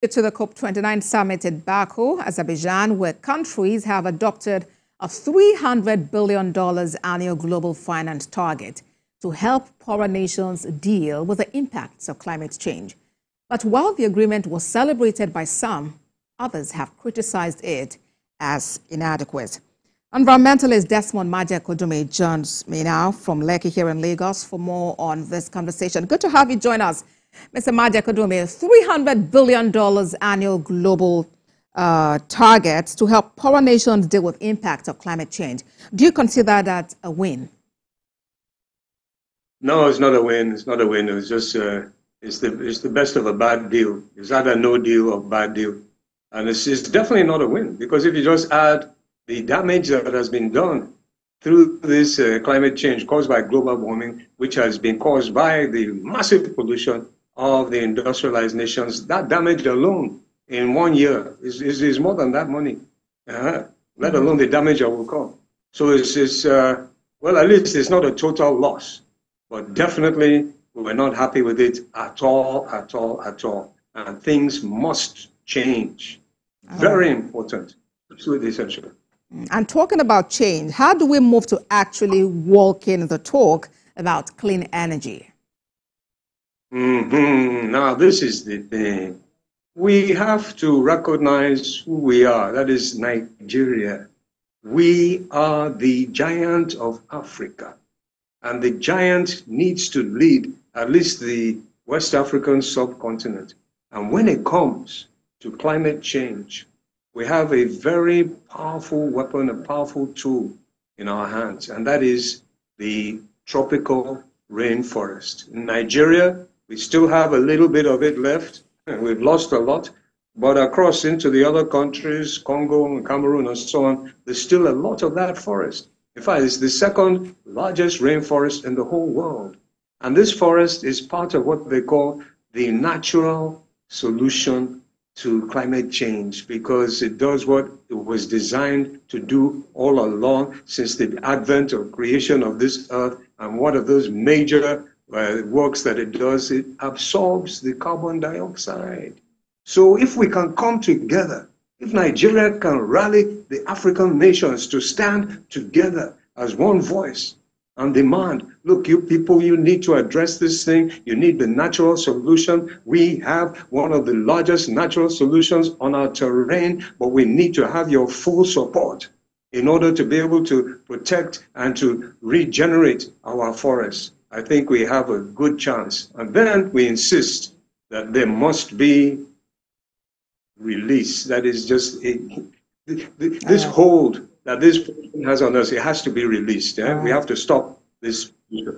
To the COP29 summit in Baku, Azerbaijan, where countries have adopted a $300 billion annual global finance target to help poorer nations deal with the impacts of climate change. But while the agreement was celebrated by some, others have criticized it as inadequate. Environmentalist Desmond Majekodunmi joins me now from Lekki here in Lagos for more on this conversation. Good to have you join us, Mr. Majekodunmi. $300 billion annual global targets to help poorer nations deal with impacts of climate change. Do you consider that a win? No, it's not a win. It's not a win. It's just it's the best of a bad deal. It's either no deal or bad deal, and it's definitely not a win, because if you just add the damage that has been done through this climate change caused by global warming, which has been caused by the massive pollution of the industrialized nations, that damage alone in 1 year is more than that money, let alone the damage that will come. So well, at least it's not a total loss, but definitely we're not happy with it at all. And things must change. Very important, absolutely essential. And talking about change, how do we move to actually walk in the talk about clean energy? Now, this is the thing. We have to recognize who we are. That is Nigeria. We are the giant of Africa. And the giant needs to lead at least the West African subcontinent. And when it comes to climate change, we have a very powerful weapon, a powerful tool in our hands, and that is the tropical rainforest. In Nigeria, we still have a little bit of it left, and we've lost a lot, but across into the other countries, Congo and Cameroon and so on, there's still a lot of that forest. In fact, it's the second largest rainforest in the whole world. And this forest is part of what they call the natural solution to climate change, because it does what it was designed to do all along since the advent of creation of this earth. And one of those major works that it does, it absorbs the carbon dioxide. So if we can come together, if Nigeria can rally the African nations to stand together as one voice and demand, look, you people, you need to address this thing. You need the natural solution. We have one of the largest natural solutions on our terrain, but we need to have your full support in order to be able to protect and to regenerate our forests. I think we have a good chance. And then we insist that there must be release. That is just this hold that this person has on us. It has to be released. We have to stop this. All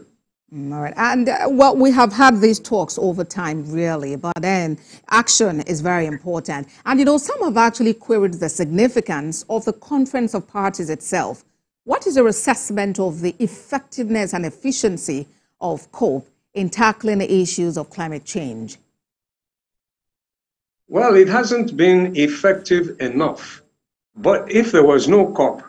right. And well, we have had these talks over time, really, but then action is very important. And, you know, some have actually queried the significance of the Conference of Parties itself. What is your assessment of the effectiveness and efficiency of COP in tackling the issues of climate change? Well, it hasn't been effective enough. But if there was no COP,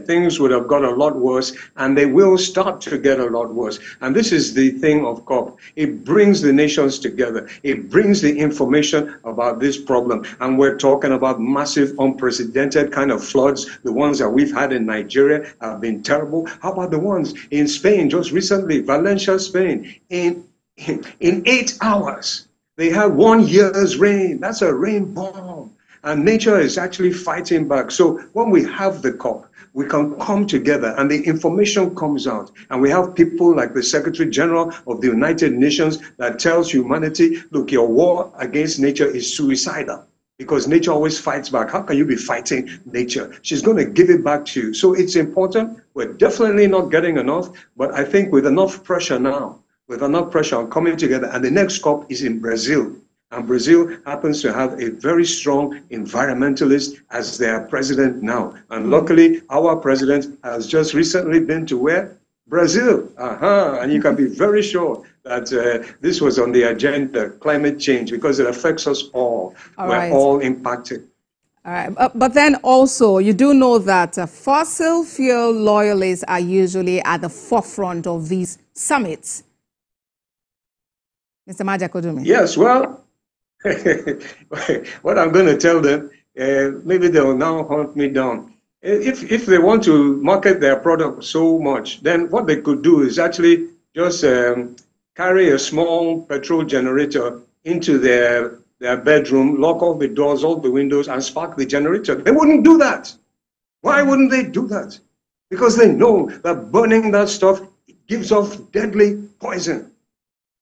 things would have got a lot worse, and they will start to get a lot worse. And this is the thing of COP. It brings the nations together. It brings the information about this problem. And we're talking about massive, unprecedented kind of floods. The ones that we've had in Nigeria have been terrible. How about the ones in Spain just recently, Valencia, Spain? In 8 hours, they had 1 year's rain. That's a rain bomb. And nature is actually fighting back. So when we have the COP, we can come together and the information comes out. And we have people like the Secretary General of the United Nations that tells humanity, look, your war against nature is suicidal, because nature always fights back. How can you be fighting nature? She's going to give it back to you. So it's important. We're definitely not getting enough. But I think with enough pressure now, with enough pressure on coming together, and the next COP is in Brazil. And Brazil happens to have a very strong environmentalist as their president now. And luckily, our president has just recently been to where? Brazil. And you can be very sure that this was on the agenda, climate change, because it affects us all. We're all impacted. All right. But then also, you do know that fossil fuel loyalists are usually at the forefront of these summits. Mr. Majekodunmi. Yes, well, What I'm going to tell them, maybe they'll now hunt me down. If they want to market their product so much, then what they could do is actually just carry a small petrol generator into their bedroom, lock all the doors, all the windows, and spark the generator. They wouldn't do that. Why wouldn't they do that? Because they know that burning that stuff gives off deadly poison.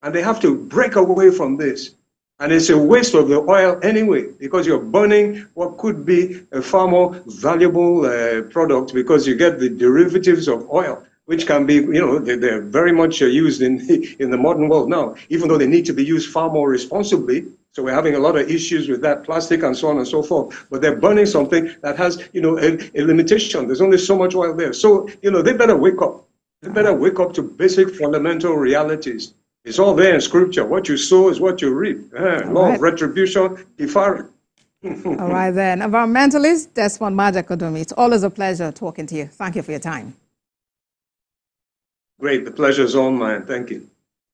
And they have to break away from this. And it's a waste of the oil anyway, because you're burning what could be a far more valuable product, because you get the derivatives of oil, which can be, they're very much used in the modern world now, even though they need to be used far more responsibly. So we're having a lot of issues with that, plastic and so on and so forth. But they're burning something that has, a limitation. There's only so much oil there. So, they better wake up. They better wake up to basic fundamental realities. It's all there in scripture. What you sow is what you reap. Law of retribution, kifari. All right then. Environmentalist Desmond Majekodunmi, it's always a pleasure talking to you. Thank you for your time. Great. The pleasure is all mine. Thank you.